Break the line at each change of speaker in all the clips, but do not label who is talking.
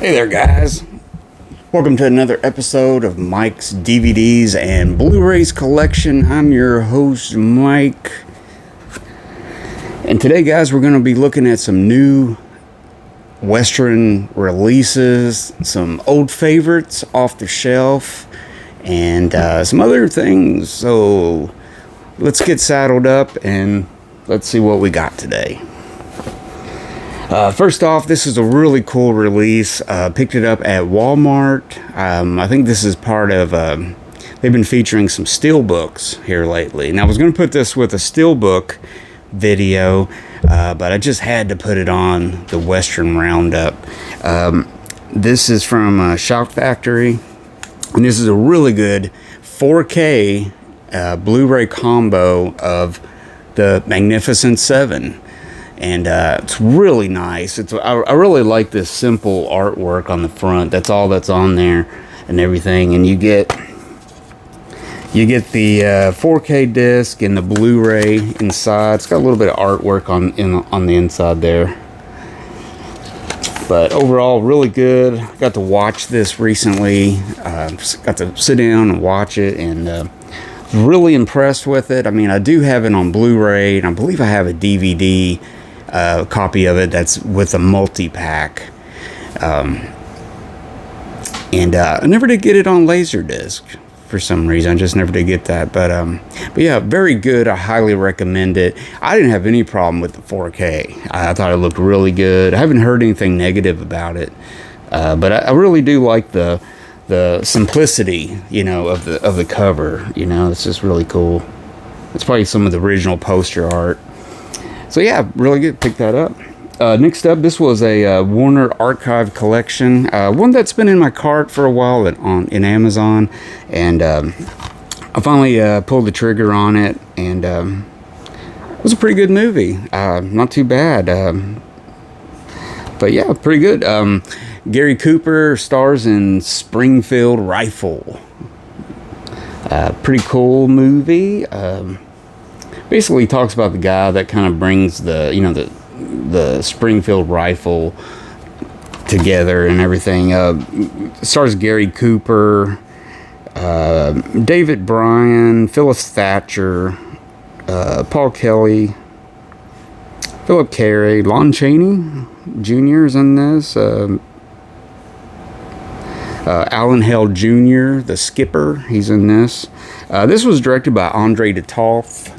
Hey there, guys. Welcome to another episode of Mike's DVDs and Blu-rays collection. I'm your host, Mike. And today, guys, we're going to be looking at some new Western releases, some old favorites off the shelf, and some other things. So let's get saddled up and let's see what we got today. First off, this is a really cool release. Picked it up at Walmart. I think this is part of, they've been featuring some steelbooks here lately. And I was going to put this with a steelbook video, but I just had to put it on the Western Roundup. This is from Shock Factory. And this is a really good 4K Blu-ray combo of the Magnificent Seven. And it's really nice. I really like this simple artwork on the front. That's all that's on there and everything. And you get the 4K disc and the Blu-ray inside. It's got a little bit of artwork on the inside there. But overall, really good. Got to watch this recently. Got to sit down and watch it, and really impressed with it. I mean, I do have it on Blu-ray, and I believe I have a DVD copy of it that's with a multi-pack. And I never did get it on Laserdisc for some reason. I just never did get that. But yeah, very good. I highly recommend it. I didn't have any problem with the 4K. I thought it looked really good. I haven't heard anything negative about it. But I really do like the simplicity, you know, of the cover. You know, it's just really cool. It's probably some of the original poster art. So yeah, really good. Pick that up. Next up, this was a Warner Archive collection. One that's been in my cart for a while in Amazon. And I finally pulled the trigger on it. And it was a pretty good movie. Not too bad. But yeah, pretty good. Gary Cooper stars in Springfield Rifle. Pretty cool movie. Basically talks about the guy that kind of brings the Springfield Rifle together and everything. Stars Gary Cooper, David Bryan, Phyllis Thatcher, Paul Kelly, Philip Carey, Lon Chaney Jr. is in this. Alan Hale Jr., the skipper, he's in this. This was directed by Andre de Toth.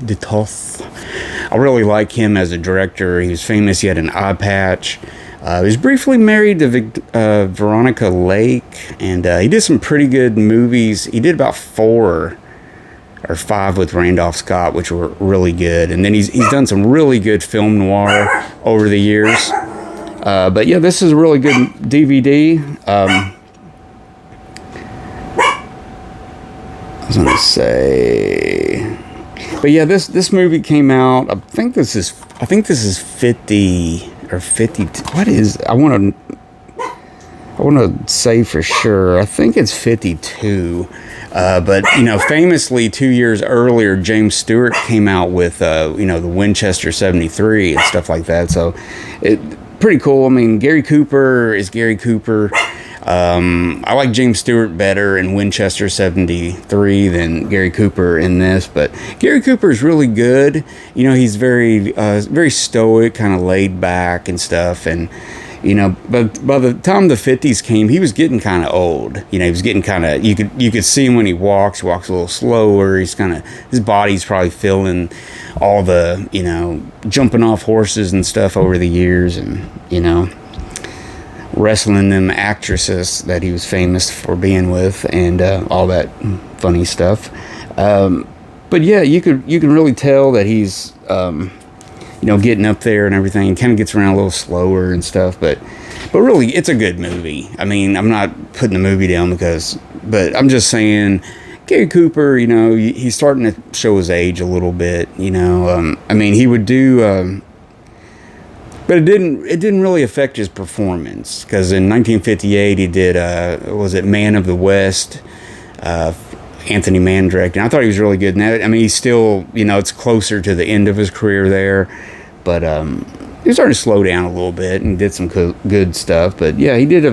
I really like him as a director. He was famous. He had an eye patch. He was briefly married to Veronica Lake, and he did some pretty good movies. He did about 4 or 5 with Randolph Scott, which were really good. And then he's done some really good film noir over the years. But yeah, this is a really good DVD. I was gonna say, but yeah, this movie came out. I think this is 50 or 52. What is? I want to say for sure. I think it's 52. But you know, famously 2 years earlier, James Stewart came out with the Winchester 73 and stuff like that. So it pretty cool. I mean, Gary Cooper is Gary Cooper. I like James Stewart better in Winchester 73 than Gary Cooper in this, but Gary Cooper is really good. You know, he's very stoic, kind of laid back and stuff, and you know, but by the time the 50s came, he was getting kind of old. You know, he was getting kind of, you could see him when he walks a little slower. He's kind of, his body's probably feeling all the, you know, jumping off horses and stuff over the years, and you know, wrestling them actresses that he was famous for being with, and all that funny stuff. But yeah, you can really tell that he's you know, getting up there and everything. Kind of gets around a little slower and stuff, but really, it's a good movie. I mean, I'm not putting the movie down but I'm just saying, Gary Cooper, you know, he's starting to show his age a little bit. You know, I mean, he would do. But it didn't really affect his performance, because in 1958 he did was it Man of the West, Anthony Mann directed. I thought he was really good in that. I mean, he's still, you know, it's closer to the end of his career there, but he started to slow down a little bit and did some good stuff. But yeah, he did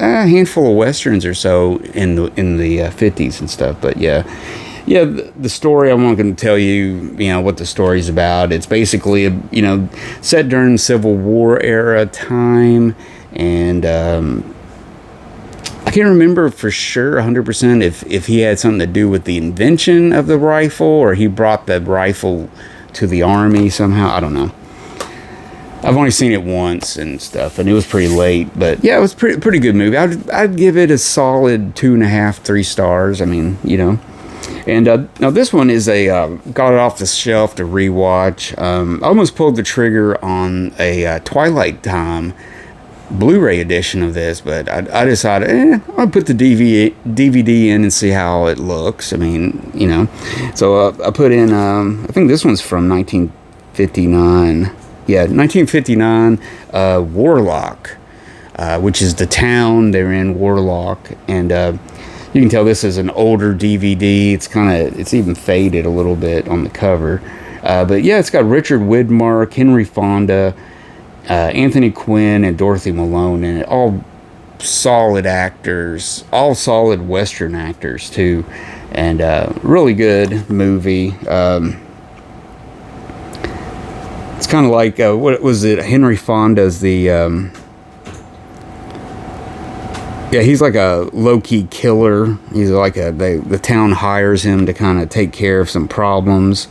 a handful of westerns or so in the 50s and stuff. But yeah, the story, I'm not going to tell you, what the story's about. It's basically, set during Civil War era time, and I can't remember for sure 100% if he had something to do with the invention of the rifle, or he brought the rifle to the army somehow. I don't know. I've only seen it once and stuff, and it was pretty late. But yeah, it was pretty good movie. I'd give it a solid 2.5, 3 stars. I mean, And now this one is got it off the shelf to rewatch. I almost pulled the trigger on a Twilight Time Blu-ray edition of this, but I decided, I'll put the DVD in and see how it looks. I mean, So I put in, I think this one's from 1959. Yeah, 1959, Warlock, which is the town they're in, Warlock. And you can tell this is an older DVD. It's even faded a little bit on the cover. But yeah, it's got Richard Widmark, Henry Fonda, Anthony Quinn, and Dorothy Malone in it. All solid actors, all solid Western actors too. And really good movie. It's kind of like, what was it? Henry Fonda's he's like a low-key killer. He's like the town hires him to kind of take care of some problems.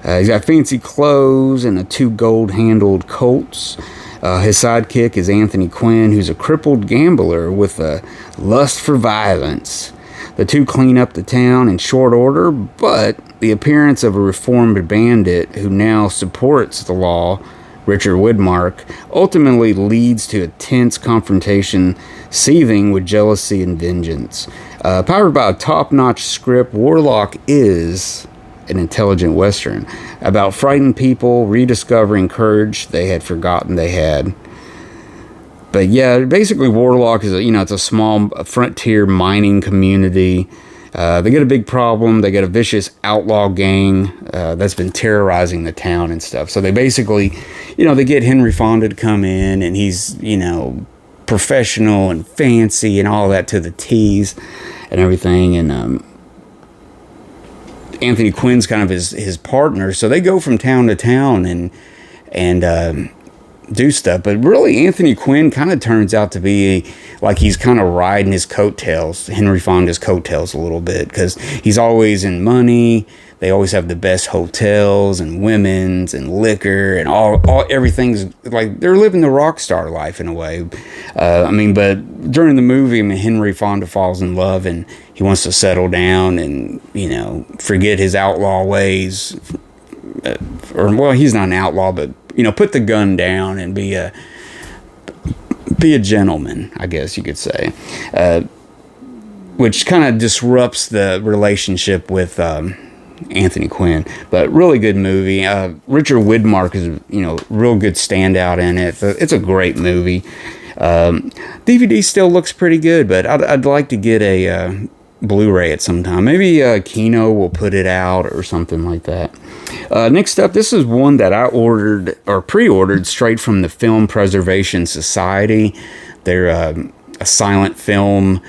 He's got fancy clothes and 2 gold-handled Colts. His sidekick is Anthony Quinn, who's a crippled gambler with a lust for violence. The 2 clean up the town in short order, but the appearance of a reformed bandit who now supports the law, Richard Widmark, ultimately leads to a tense confrontation seething with jealousy and vengeance. Powered by a top-notch script, Warlock is an intelligent Western about frightened people rediscovering courage they had forgotten they had. But yeah, basically Warlock is it's a small frontier mining community. They get a big problem. They get a vicious outlaw gang that's been terrorizing the town and stuff. So they basically, they get Henry Fonda to come in, and he's, professional and fancy and all that to the T's and everything. And Anthony Quinn's kind of his partner. So they go from town to town and do stuff. But really, Anthony Quinn kind of turns out to be like he's kind of riding his coattails, Henry Fonda's coattails a little bit, because he's always in money. They always have the best hotels and women's and liquor and all everything's like they're living the rock star life in a way. But during the movie, Henry Fonda falls in love and he wants to settle down and, forget his outlaw ways. He's not an outlaw, but, put the gun down and be a gentleman, I guess you could say. Which kind of disrupts the relationship with Anthony Quinn. But really good movie. Richard Widmark is, real good standout in it. It's a great movie. DVD still looks pretty good, but I'd like to get a Blu-ray at some time. Maybe Kino will put it out or something like that. Next up, this is one that I ordered or pre-ordered straight from the Film Preservation Society. They're a silent film.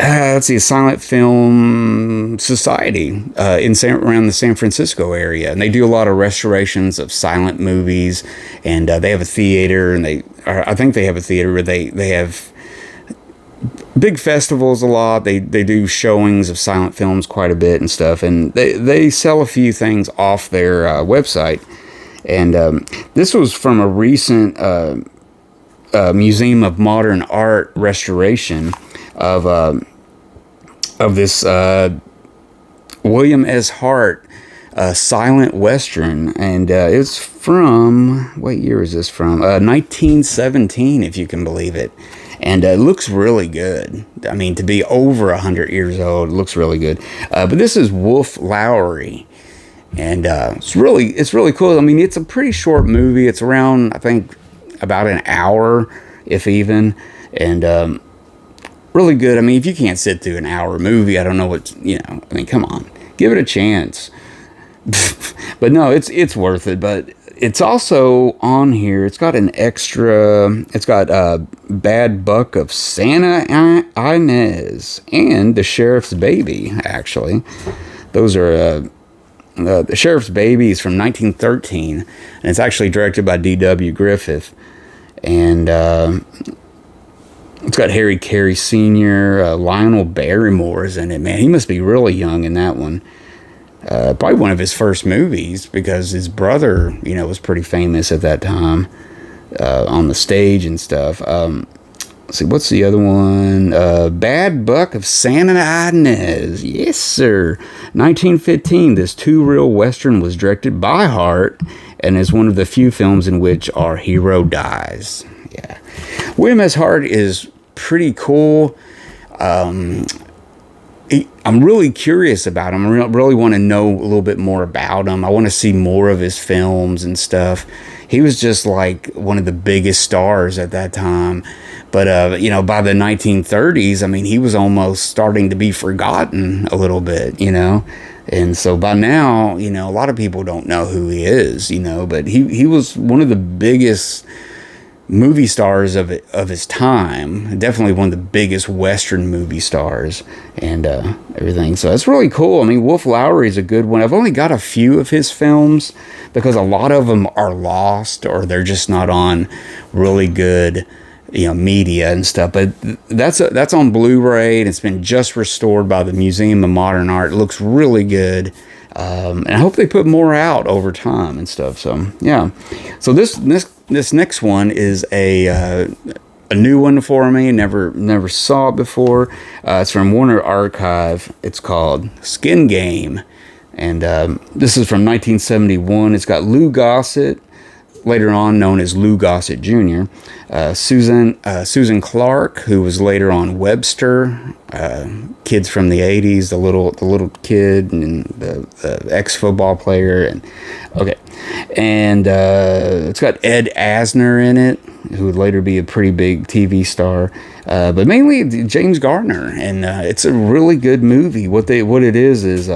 A silent film society around the San Francisco area, and they do a lot of restorations of silent movies. And they have a theater, and I think they have a theater where they have big festivals a lot. They do showings of silent films quite a bit and stuff, and they sell a few things off their website. And this was from a recent Museum of Modern Art restoration of this William S. Hart silent western, and it's from, what year is this from? 1917, if you can believe it. And it looks really good. I mean, to be over 100 years old, it looks really good. But this is Wolflow, and it's really cool. I mean, it's a pretty short movie. It's around, I think, about an hour, if even, and really good. I mean, if you can't sit through an hour movie, I don't know what, I mean, come on, give it a chance. But no, it's worth it. But it's also on here. It's got an extra. It's got Bad Buck of Santa Inez and The Sheriff's Baby. Actually, those are The Sheriff's Baby is from 1913, and it's actually directed by D.W. Griffith, and it's got Harry Carey Sr., Lionel Barrymore is in it. Man, he must be really young in that one. Probably one of his first movies, because his brother, was pretty famous at that time on the stage and stuff. Let's see, what's the other one? Bad Buck of Santa Inez. Yes, sir. 1915, this two-reel Western was directed by Hart and is one of the few films in which our hero dies. Yeah. William S. Hart is pretty cool. I'm really curious about him. I really want to know a little bit more about him. I want to see more of his films and stuff. He was just like one of the biggest stars at that time. But, by the 1930s, I mean, he was almost starting to be forgotten a little bit, And so by now, a lot of people don't know who he is, but he was one of the biggest movie stars of his time. Definitely one of the biggest Western movie stars and everything. So that's really cool. I mean, Wolf Lowry is a good one. I've only got a few of his films because a lot of them are lost or they're just not on really good media and stuff. But that's on Blu-ray, and it's been just restored by the Museum of Modern Art. It looks really good. And I hope they put more out over time and stuff. So yeah. So this next one is a new one for me. Never saw it before. It's from Warner Archive. It's called Skin Game, and this is from 1971. It's got Lou Gossett, later on known as Lou Gossett Jr., Susan Clark, who was later on Webster, Kids from the 80s, the little kid and the ex-football player, and it's got Ed Asner in it, who would later be a pretty big TV star, but mainly James Garner, and it's a really good movie. What it is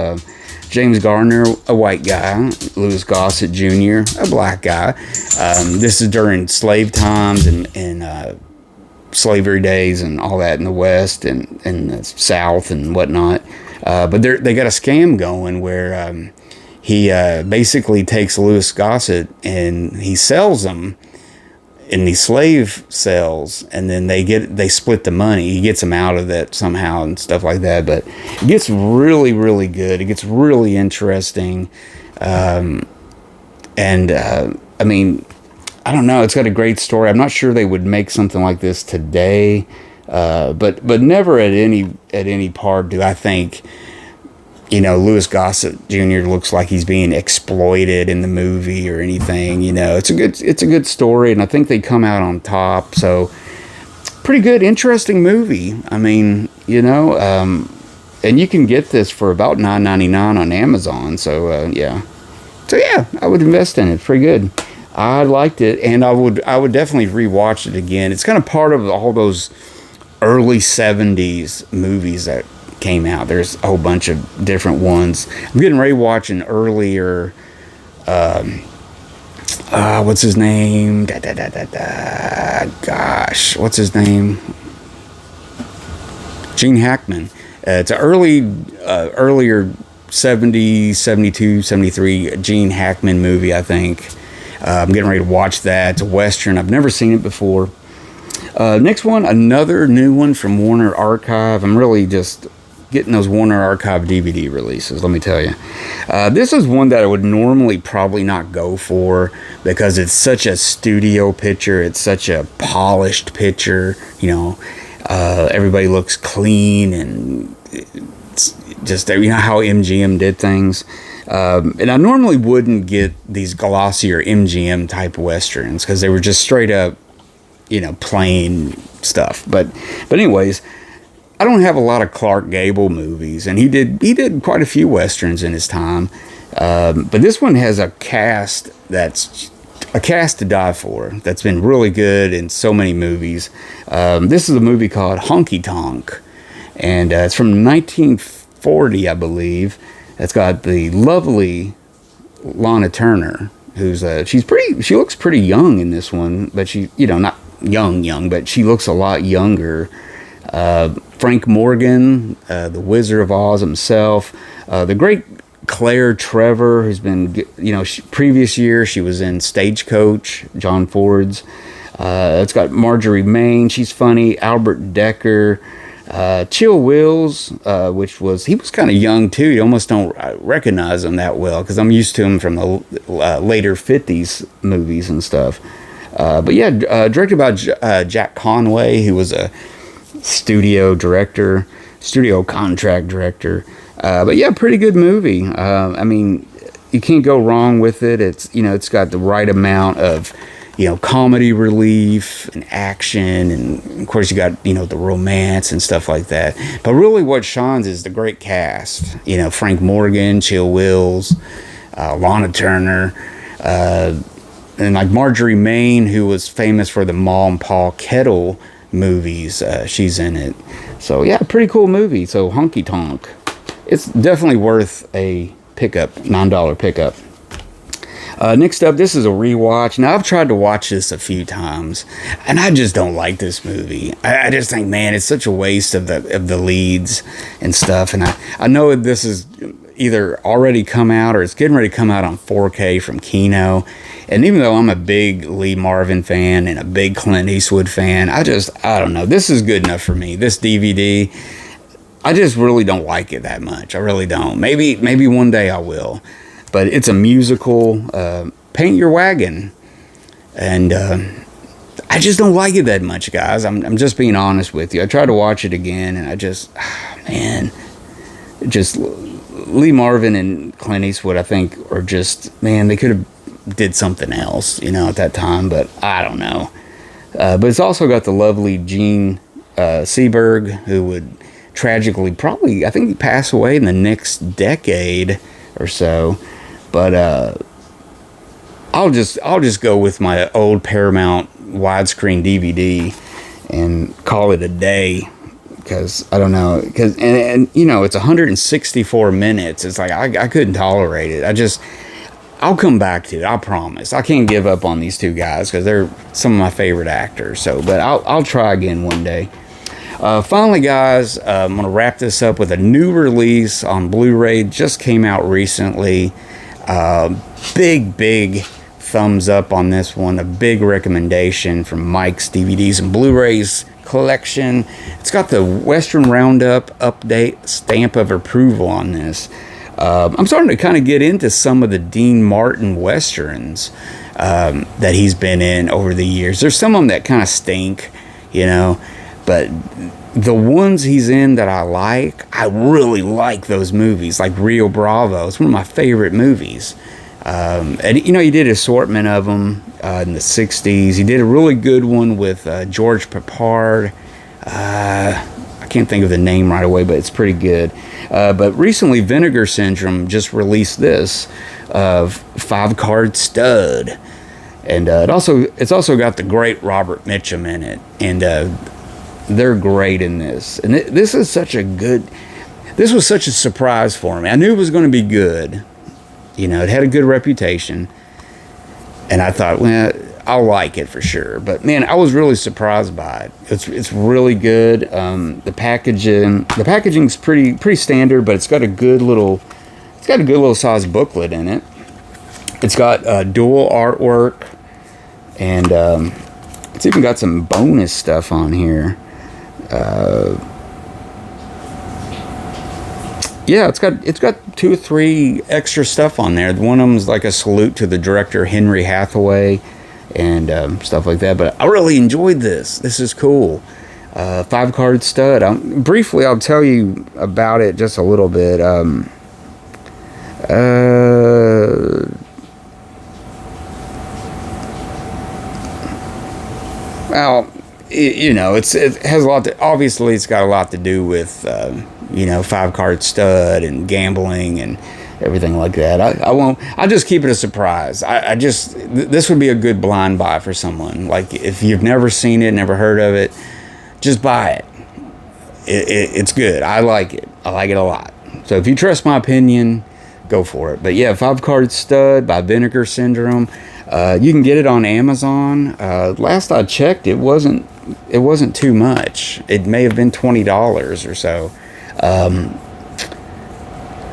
James Garner, a white guy, Louis Gossett Jr., a black guy. This is during slave times and slavery days and all that in the West and the South and whatnot. But they got a scam going where he basically takes Louis Gossett and he sells them in these slave cells, and then they split the money. He gets them out of that somehow and stuff like that. But it gets really, really good. It gets really interesting. I mean, I don't know. It's got a great story. I'm not sure they would make something like this today, but never at any part do I think, Louis Gossett Jr. looks like he's being exploited in the movie or anything. It's a good story, and I think they come out on top. So, pretty good, interesting movie. I mean, and you can get this for about $9.99 on Amazon. So, yeah. So yeah, I would invest in it. Pretty good. I liked it, and I would definitely rewatch it again. It's kind of part of all those early 70s movies that came out. There's a whole bunch of different ones. I'm getting ready to watch an earlier what's his name? Gosh, what's his name? Gene Hackman. It's an earlier 70, 72, 73 Gene Hackman movie, I think. I'm getting ready to watch that. It's a Western. I've never seen it before. Next one, another new one from Warner Archive. I'm really just getting those Warner Archive DVD releases, let me tell you. This is one that I would normally probably not go for because it's such a studio picture. It's such a polished picture. Everybody looks clean, and it's just, how MGM did things. And I normally wouldn't get these glossier MGM type westerns because they were just straight up, plain stuff. But anyways, I don't have a lot of Clark Gable movies, and he did quite a few westerns in his time. But this one has a cast that's a cast to die for. That's been really good in so many movies. This is a movie called Honky Tonk, and it's from 1940, I believe. It's got the lovely Lana Turner who's she looks pretty young in this one, but she, not young, but she looks a lot younger. Frank Morgan, the Wizard of Oz himself, the great Claire Trevor, who's been, previous year she was in Stagecoach, John Ford's. It's got Marjorie Main, she's funny. Albert Decker, Chill Wills, he was kind of young too. You almost don't recognize him that well because I'm used to him from the later 50s movies and stuff. But yeah, directed by Jack Conway, who was a studio contract director. But yeah, pretty good movie. I mean, you can't go wrong with it. It's got the right amount of, comedy relief and action, and of course you got, the romance and stuff like that. But really what shines is the great cast. Frank Morgan, Chill Wills, Lana Turner, and like Marjorie Main, who was famous for the Ma and Pa Kettle movies. She's in it. So yeah, pretty cool movie. So Honky Tonk. It's definitely worth a pickup, $9 pickup. Next up, this is a rewatch. Now, I've tried to watch this a few times, and I just don't like this movie. I just think, man, it's such a waste of the leads and stuff. And I know this is either already come out or it's getting ready to come out on 4K from Kino. And even though I'm a big Lee Marvin fan and a big Clint Eastwood fan, I don't know. This is good enough for me. This DVD, I just really don't like it that much. I really don't. Maybe one day I will. But it's a musical, Paint Your Wagon. And I just don't like it that much, guys. I'm just being honest with you. I tried to watch it again, and Lee Marvin and Clint Eastwood, I think, are just, man, they could have did something else, at that time. But I don't know. But it's also got the lovely Gene Seberg, who would tragically probably, I think, pass away in the next decade or so. But I'll just go with my old Paramount widescreen DVD and call it a day, because I don't know, because and it's 164 minutes. It's like I couldn't tolerate it. I'll come back to it. I promise. I can't give up on these two guys because they're some of my favorite actors. So, but I'll try again one day. Finally, guys, I'm gonna wrap this up with a new release on Blu-ray. Just came out recently. Big thumbs up on this one. A big recommendation from Mike's DVDs and Blu-rays collection. It's got the Western Roundup update stamp of approval on this. I'm starting to kind of get into some of the Dean Martin westerns that he's been in over the years. There's some of them that kind of stink, but the ones he's in that I really like those movies, like Rio Bravo. It's one of my favorite movies. And, he did an assortment of them in the 60s. He did a really good one with George Peppard. I can't think of the name right away, but it's pretty good. But recently, Vinegar Syndrome just released this, 5-Card Stud. And it's also got the great Robert Mitchum in it. And they're great in this. And this was such a surprise for me. I knew it was going to be good. It had a good reputation. And I thought, well, I'll like it for sure. But man, I was really surprised by it. It's really good. The packaging's pretty standard, but it's got a good little size booklet in it. It's got dual artwork, and it's even got some bonus stuff on here. It's got 2 or 3 extra stuff on there. One of them's like a salute to the director Henry Hathaway and stuff like that. But I really enjoyed this. This is cool. 5-Card Stud. Briefly, I'll tell you about it just a little bit. Well, it has a lot to, obviously it's got a lot to do with 5-Card Stud and gambling and everything like that. I'll just keep it a surprise. This would be a good blind buy for someone. Like, if you've never seen it, never heard of it, just buy it. It's good. I like it. I like it a lot. So if you trust my opinion, go for it. But yeah, 5-Card Stud by Vinegar Syndrome. You can get it on Amazon. Last I checked, it wasn't too much. It may have been $20 or so.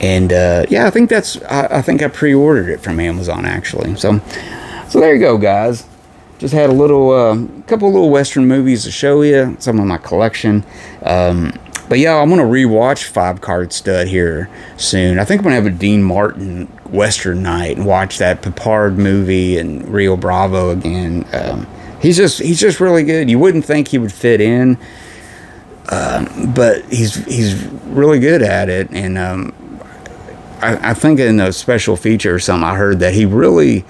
Yeah, I think I think I pre-ordered it from Amazon actually. So there you go, guys. Just had a couple little Western movies to show you, some of my collection. But yeah, I'm gonna rewatch 5-Card Stud here soon. I think I'm gonna have a Dean Martin Western night and watch that Pepard movie and Rio Bravo again. He's just really good. You wouldn't think he would fit in, but he's really good at it. And I think in a special feature or something, I heard that he really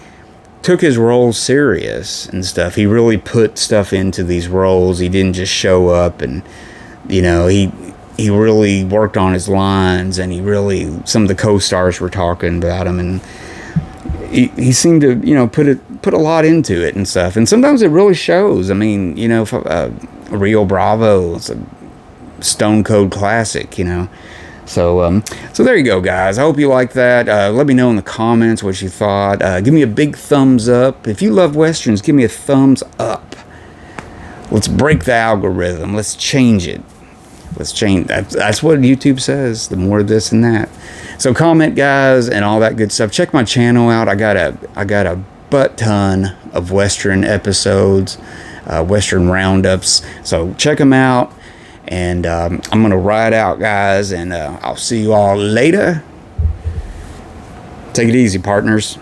took his roles serious and stuff. He really put stuff into these roles. He didn't just show up, and he really worked on his lines, and some of the co-stars were talking about him, and he seemed to put a lot into it and stuff. And sometimes it really shows. I mean, Rio Bravo, it's a stone cold classic, So there you go, guys. I hope you like that. Let me know in the comments what you thought. Give me a big thumbs up. If you love Westerns, give me a thumbs up. Let's break the algorithm. Let's change it. Let's change. That's what YouTube says. The more this and that. So comment, guys, and all that good stuff. Check my channel out. I got a butt ton of Western episodes, Western roundups. So check them out. And I'm going to ride out, guys, and I'll see you all later. Take it easy, partners.